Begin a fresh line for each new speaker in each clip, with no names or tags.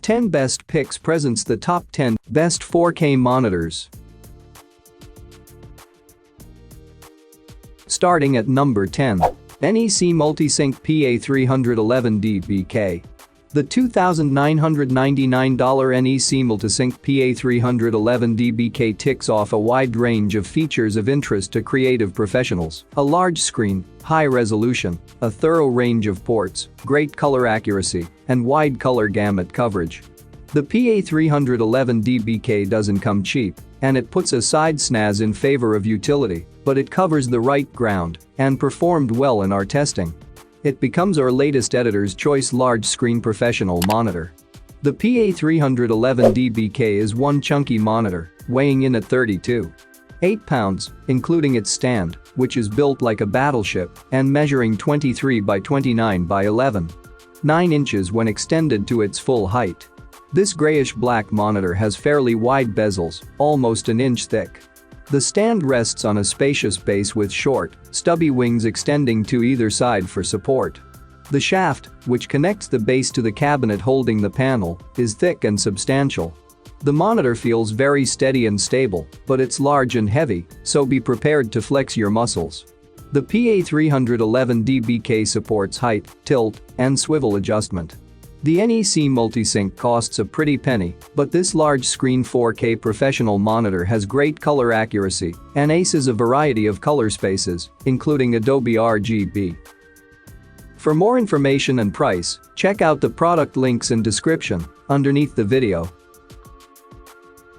Ten Best Picks presents the top 10 best 4K monitors. Starting at number 10. NEC MultiSync PA311D-BK. The $2,999 NEC MultiSync PA311D-BK ticks off a wide range of features of interest to creative professionals: a large screen, high resolution, a thorough range of ports, great color accuracy, and wide color gamut coverage. The PA311D-BK doesn't come cheap, and it puts aside snaz in favor of utility, but it covers the right ground and performed well in our testing. It becomes our latest editor's choice large screen professional monitor. The PA311D-BK is one chunky monitor, weighing in at 32.8 pounds, including its stand, which is built like a battleship and measuring 23 by 29 by 11.9 inches when extended to its full height. This grayish-black monitor has fairly wide bezels, almost an inch thick. The stand rests on a spacious base with short, stubby wings extending to either side for support. The shaft, which connects the base to the cabinet holding the panel, is thick and substantial. The monitor feels very steady and stable, but it's large and heavy, so be prepared to flex your muscles. The PA311D-BK supports height, tilt, and swivel adjustment. The NEC MultiSync costs a pretty penny, but this large-screen 4K professional monitor has great color accuracy and aces a variety of color spaces, including Adobe RGB. For more information and price, check out the product links in description underneath the video.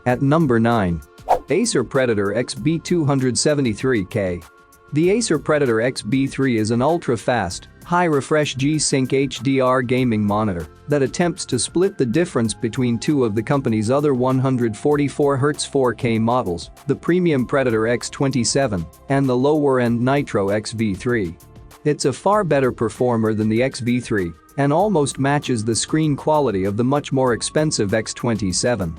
At number 9. Acer Predator XB273K. The Acer Predator XB3 is an ultra-fast, high-refresh G-Sync HDR gaming monitor that attempts to split the difference between two of the company's other 144Hz 4K models, the premium Predator X27 and the lower-end Nitro XV3. It's a far better performer than the XV3 and almost matches the screen quality of the much more expensive X27.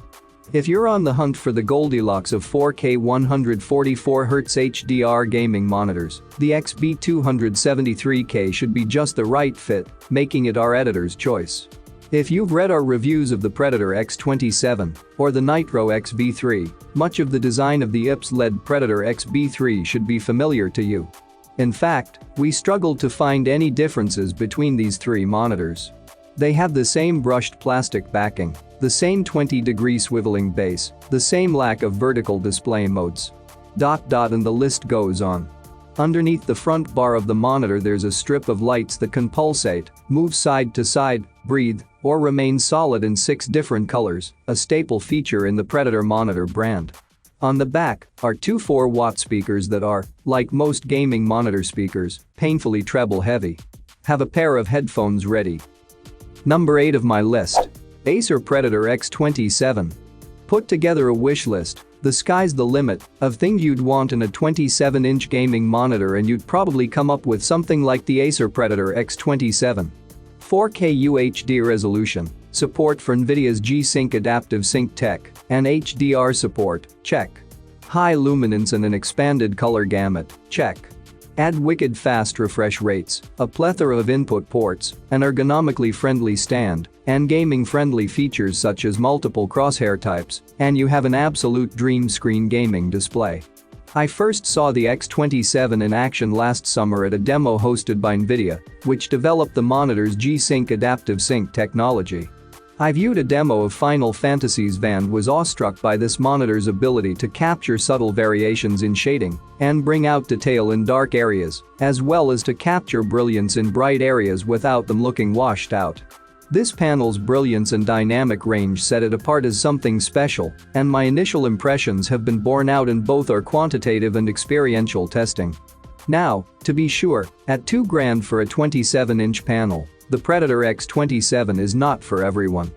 If you're on the hunt for the Goldilocks of 4K 144Hz HDR gaming monitors, the XB273K should be just the right fit, making it our editor's choice. If you've read our reviews of the Predator X27 or the Nitro XV3, much of the design of the IPS-led Predator XB3 should be familiar to you. In fact, we struggled to find any differences between these three monitors. They have the same brushed plastic backing, the same 20-degree swiveling base, the same lack of vertical display modes. And the list goes on. Underneath the front bar of the monitor there's a strip of lights that can pulsate, move side to side, breathe, or remain solid in 6 different colors, a staple feature in the Predator monitor brand. On the back are two 4-watt speakers that are, like most gaming monitor speakers, painfully treble heavy. Have a pair of headphones ready. Number 8 of my list. Acer Predator X27. Put together a wish list, the sky's the limit, of things you'd want in a 27-inch gaming monitor and you'd probably come up with something like the Acer Predator X27. 4K UHD resolution, support for NVIDIA's G-Sync adaptive sync tech, and HDR support, check. High luminance and an expanded color gamut, check. Add wicked fast refresh rates, a plethora of input ports, an ergonomically friendly stand, and gaming-friendly features such as multiple crosshair types, and you have an absolute dream screen gaming display. I first saw the X27 in action last summer at a demo hosted by NVIDIA, which developed the monitor's G-Sync adaptive sync technology. I viewed a demo of Final Fantasy's and was awestruck by this monitor's ability to capture subtle variations in shading and bring out detail in dark areas, as well as to capture brilliance in bright areas without them looking washed out. This panel's brilliance and dynamic range set it apart as something special, and my initial impressions have been borne out in both our quantitative and experiential testing. Now, to be sure, at $2,000 for a 27-inch panel, the Predator X27 is not for everyone.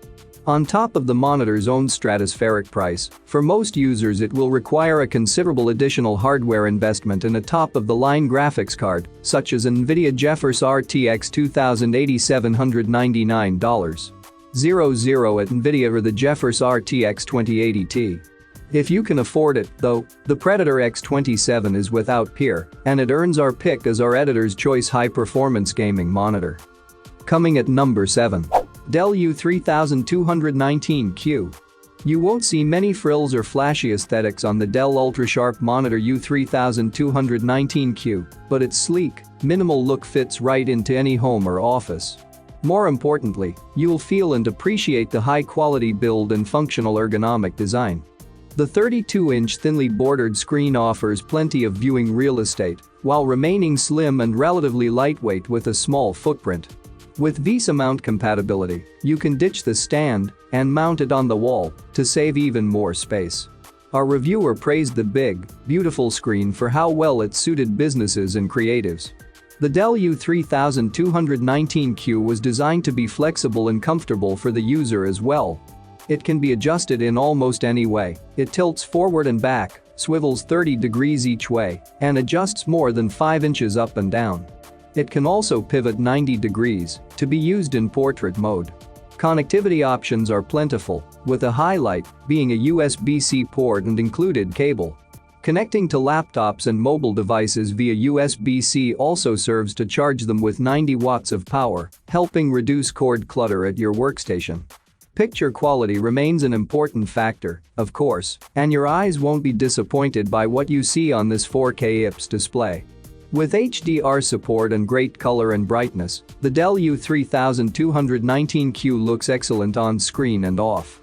On top of the monitor's own stratospheric price, for most users it will require a considerable additional hardware investment and a top-of-the-line graphics card, such as NVIDIA GeForce RTX 2799 $00 at NVIDIA or the GeForce RTX 2080 Ti. If you can afford it, though, the Predator X27 is without peer, and it earns our pick as our editor's choice high-performance gaming monitor. Coming at number 7. Dell U3219Q. You won't see many frills or flashy aesthetics on the Dell UltraSharp monitor U3219Q, but its sleek, minimal look fits right into any home or office. More importantly, you'll feel and appreciate the high-quality build and functional ergonomic design. The 32-inch thinly bordered screen offers plenty of viewing real estate while remaining slim and relatively lightweight with a small footprint. With VESA mount compatibility, you can ditch the stand and mount it on the wall to save even more space. Our reviewer praised the big, beautiful screen for how well it suited businesses and creatives. The Dell U3219Q was designed to be flexible and comfortable for the user as well. It can be adjusted in almost any way. It tilts forward and back, swivels 30 degrees each way, and adjusts more than 5 inches up and down. It can also pivot 90 degrees to be used in portrait mode. Connectivity options are plentiful, with a highlight being a USB-C port and included cable. Connecting to laptops and mobile devices via USB-C also serves to charge them with 90 watts of power, helping reduce cord clutter at your workstation. Picture quality remains an important factor, of course, and your eyes won't be disappointed by what you see on this 4K IPS display. With HDR support and great color and brightness, the Dell U3219Q looks excellent on screen and off.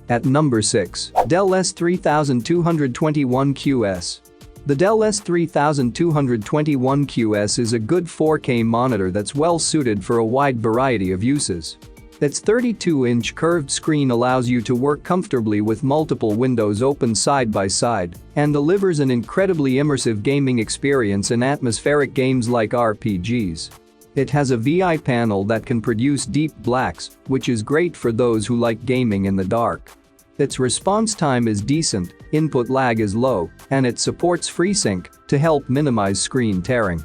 At number 6. Dell S3221QS. The Dell S3221QS is a good 4K monitor that's well suited for a wide variety of uses. Its 32-inch curved screen allows you to work comfortably with multiple windows open side by side and delivers an incredibly immersive gaming experience in atmospheric games like RPGs. It has a VI panel that can produce deep blacks, which is great for those who like gaming in the dark. Its response time is decent, input lag is low, and it supports FreeSync to help minimize screen tearing.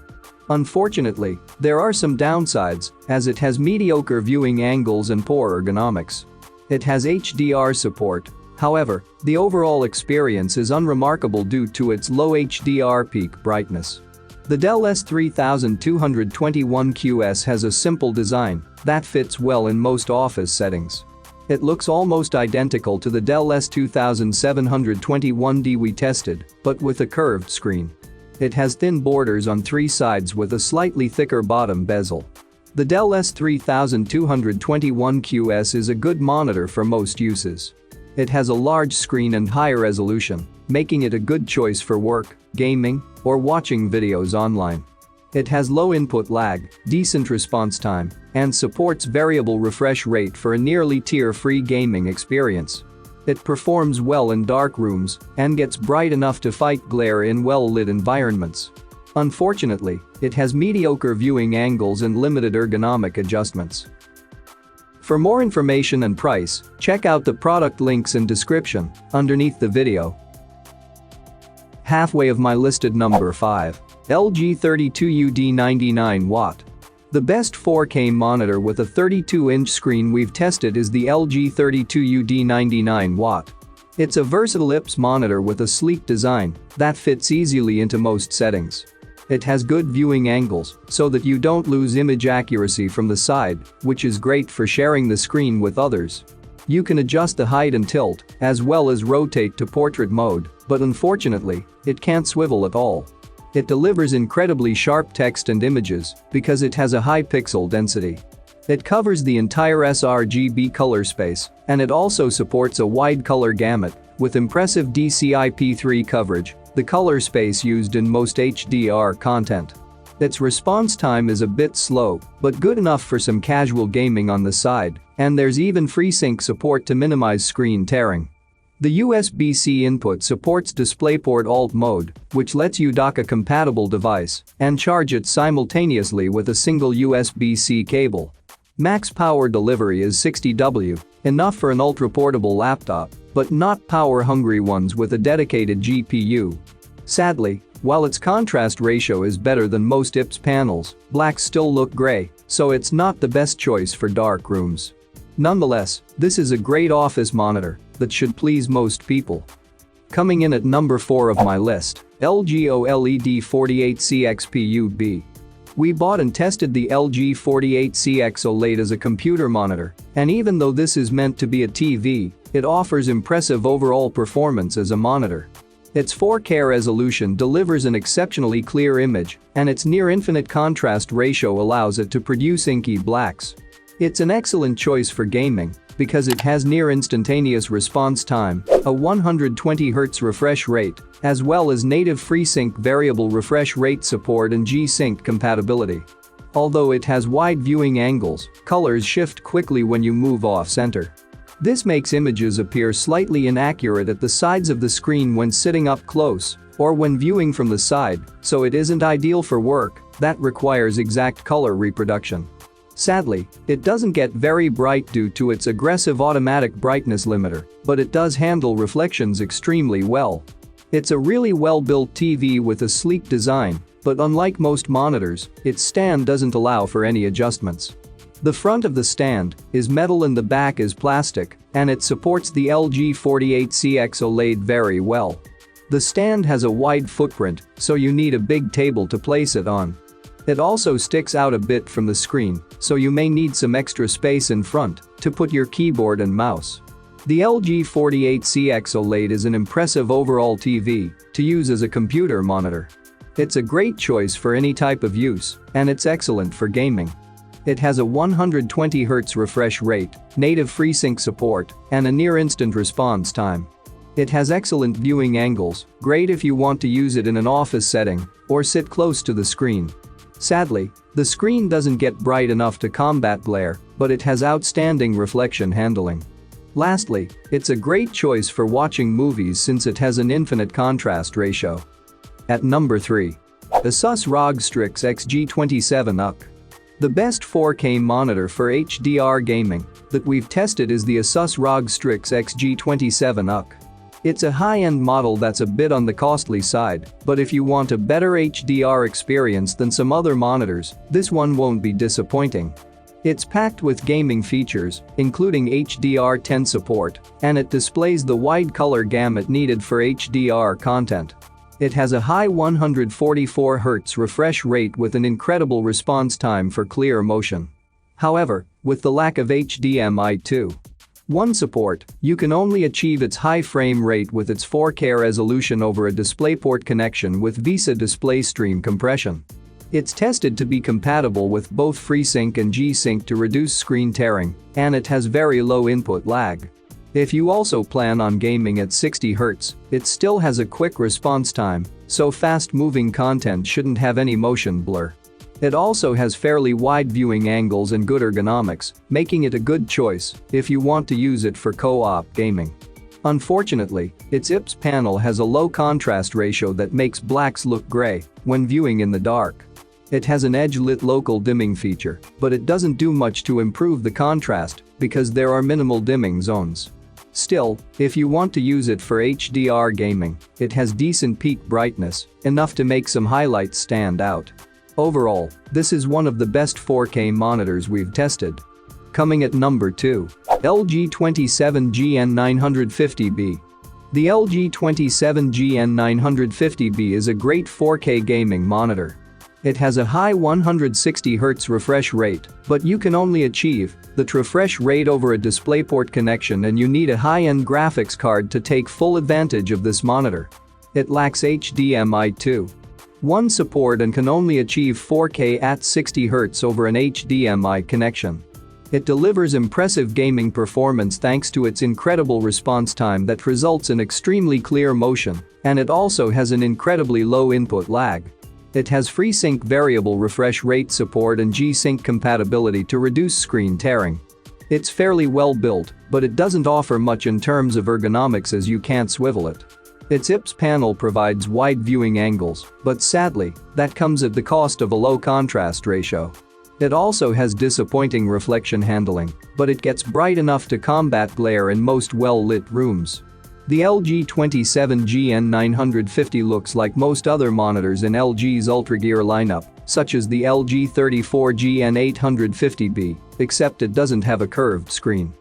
Unfortunately, there are some downsides, as it has mediocre viewing angles and poor ergonomics. It has HDR support. However, the overall experience is unremarkable due to its low HDR peak brightness. The Dell S3221QS has a simple design that fits well in most office settings. It looks almost identical to the Dell S2721D we tested, but with a curved screen. It has thin borders on 3 sides with a slightly thicker bottom bezel. The Dell S3221QS is a good monitor for most uses. It has a large screen and higher resolution, making it a good choice for work, gaming, or watching videos online. It has low input lag, decent response time, and supports variable refresh rate for a nearly tear-free gaming experience. It performs well in dark rooms and gets bright enough to fight glare in well-lit environments. Unfortunately, it has mediocre viewing angles and limited ergonomic adjustments. For more information and price, check out the product links in description underneath the video. Halfway of my listed number 5. LG 32UD99W. The best 4K monitor with a 32-inch screen we've tested is the LG 32UD99W. It's a versatile IPS monitor with a sleek design that fits easily into most settings. It has good viewing angles so that you don't lose image accuracy from the side, which is great for sharing the screen with others. You can adjust the height and tilt, as well as rotate to portrait mode, but unfortunately, it can't swivel at all. It delivers incredibly sharp text and images because it has a high pixel density. It covers the entire sRGB color space, and it also supports a wide color gamut with impressive DCI-P3 coverage, the color space used in most HDR content. Its response time is a bit slow, but good enough for some casual gaming on the side, and there's even FreeSync support to minimize screen tearing. The USB-C input supports DisplayPort Alt mode, which lets you dock a compatible device and charge it simultaneously with a single USB-C cable. Max power delivery is 60 W, enough for an ultra-portable laptop, but not power-hungry ones with a dedicated GPU. Sadly, while its contrast ratio is better than most IPS panels, blacks still look gray, so it's not the best choice for dark rooms. Nonetheless, this is a great office monitor that should please most people. Coming in at number 4 of my list, LG OLED48CX-PUB. We bought and tested the LG 48CX OLED as a computer monitor, and even though this is meant to be a TV, it offers impressive overall performance as a monitor. Its 4K resolution delivers an exceptionally clear image, and its near-infinite contrast ratio allows it to produce inky blacks. It's an excellent choice for gaming because it has near-instantaneous response time, a 120Hz refresh rate, as well as native FreeSync variable refresh rate support and G-Sync compatibility. Although it has wide viewing angles, colors shift quickly when you move off-center. This makes images appear slightly inaccurate at the sides of the screen when sitting up close or when viewing from the side, so it isn't ideal for work that requires exact color reproduction. Sadly, it doesn't get very bright due to its aggressive automatic brightness limiter, but it does handle reflections extremely well. It's a really well-built TV with a sleek design, but unlike most monitors, its stand doesn't allow for any adjustments. The front of the stand is metal and the back is plastic, and it supports the LG 48CX OLED very well. The stand has a wide footprint, so you need a big table to place it on. It also sticks out a bit from the screen, so you may need some extra space in front to put your keyboard and mouse. The LG 48CX OLED is an impressive overall TV to use as a computer monitor. It's a great choice for any type of use, and it's excellent for gaming. It has a 120Hz refresh rate, native FreeSync support, and a near-instant response time. It has excellent viewing angles, great if you want to use it in an office setting or sit close to the screen. Sadly, the screen doesn't get bright enough to combat glare, but it has outstanding reflection handling. Lastly, it's a great choice for watching movies since it has an infinite contrast ratio. At number 3. ASUS ROG Strix XG27UQ. The best 4K monitor for HDR gaming that we've tested is the ASUS ROG Strix XG27UQ. It's a high-end model that's a bit on the costly side, but if you want a better HDR experience than some other monitors, this one won't be disappointing. It's packed with gaming features, including HDR10 support, and it displays the wide color gamut needed for HDR content. It has a high 144Hz refresh rate with an incredible response time for clear motion. However, with the lack of HDMI 2.1 support, you can only achieve its high frame rate with its 4K resolution over a DisplayPort connection with VESA display stream compression. It's tested to be compatible with both FreeSync and G-Sync to reduce screen tearing, and it has very low input lag. If you also plan on gaming at 60 Hz, it still has a quick response time, so fast-moving content shouldn't have any motion blur. It also has fairly wide viewing angles and good ergonomics, making it a good choice if you want to use it for co-op gaming. Unfortunately, its IPS panel has a low contrast ratio that makes blacks look gray when viewing in the dark. It has an edge-lit local dimming feature, but it doesn't do much to improve the contrast because there are minimal dimming zones. Still, if you want to use it for HDR gaming, it has decent peak brightness, enough to make some highlights stand out. Overall, this is one of the best 4K monitors we've tested. Coming at number 2. LG 27GN950B. The LG 27GN950B is a great 4K gaming monitor. It has a high 160Hz refresh rate, but you can only achieve that refresh rate over a DisplayPort connection and you need a high-end graphics card to take full advantage of this monitor. It lacks HDMI 2.1 support and can only achieve 4K at 60 Hz over an HDMI connection. It delivers impressive gaming performance thanks to its incredible response time that results in extremely clear motion, and it also has an incredibly low input lag. It has FreeSync variable refresh rate support and G-Sync compatibility to reduce screen tearing. It's fairly well built, but it doesn't offer much in terms of ergonomics as you can't swivel it. Its IPS panel provides wide viewing angles, but sadly, that comes at the cost of a low contrast ratio. It also has disappointing reflection handling, but it gets bright enough to combat glare in most well-lit rooms. The LG 27GN950 looks like most other monitors in LG's UltraGear lineup, such as the LG 34GN850B, except it doesn't have a curved screen.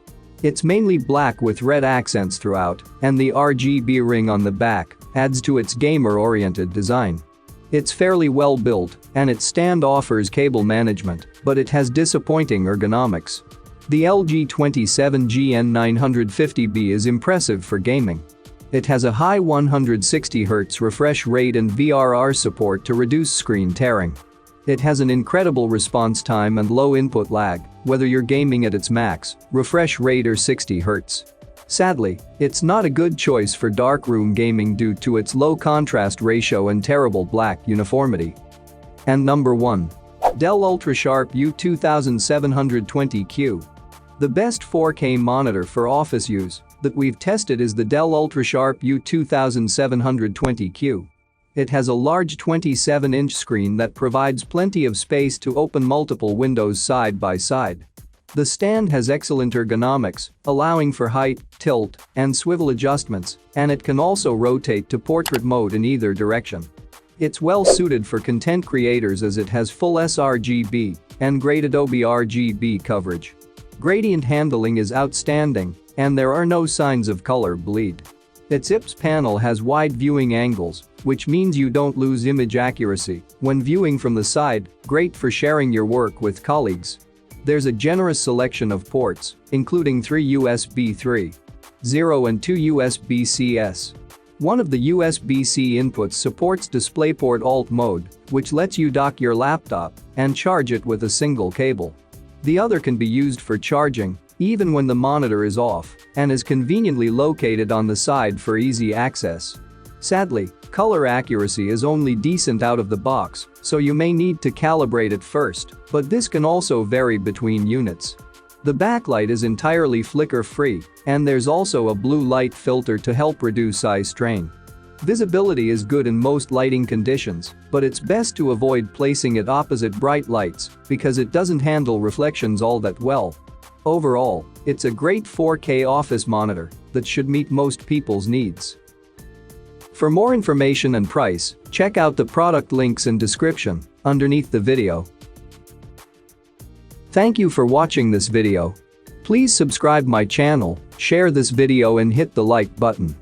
It's mainly black with red accents throughout, and the RGB ring on the back adds to its gamer-oriented design. It's fairly well built, and its stand offers cable management, but it has disappointing ergonomics. The LG27GN950B is impressive for gaming. It has a high 160Hz refresh rate and VRR support to reduce screen tearing. It has an incredible response time and low input lag, whether you're gaming at its max refresh rate or 60Hz. Sadly, it's not a good choice for darkroom gaming due to its low contrast ratio and terrible black uniformity. And number 1. Dell UltraSharp U2720Q. The best 4K monitor for office use that we've tested is the Dell UltraSharp U2720Q. It has a large 27-inch screen that provides plenty of space to open multiple windows side by side. The stand has excellent ergonomics, allowing for height, tilt, and swivel adjustments, and it can also rotate to portrait mode in either direction. It's well suited for content creators as it has full sRGB and great Adobe RGB coverage. Gradient handling is outstanding, and there are no signs of color bleed. Its IPS panel has wide viewing angles, which means you don't lose image accuracy when viewing from the side, great for sharing your work with colleagues. There's a generous selection of ports, including 3 USB 3.0 and 2 USB-CS. One of the USB-C inputs supports DisplayPort Alt mode, which lets you dock your laptop and charge it with a single cable. The other can be used for charging, even when the monitor is off, and is conveniently located on the side for easy access. Sadly, color accuracy is only decent out of the box, so you may need to calibrate it first, but this can also vary between units. The backlight is entirely flicker-free, and there's also a blue light filter to help reduce eye strain. Visibility is good in most lighting conditions, but it's best to avoid placing it opposite bright lights because it doesn't handle reflections all that well. Overall, it's a great 4K office monitor that should meet most people's needs. For more information and price, check out the product links in description underneath the video. Thank you for watching this video. Please subscribe my channel, share this video and hit the like button.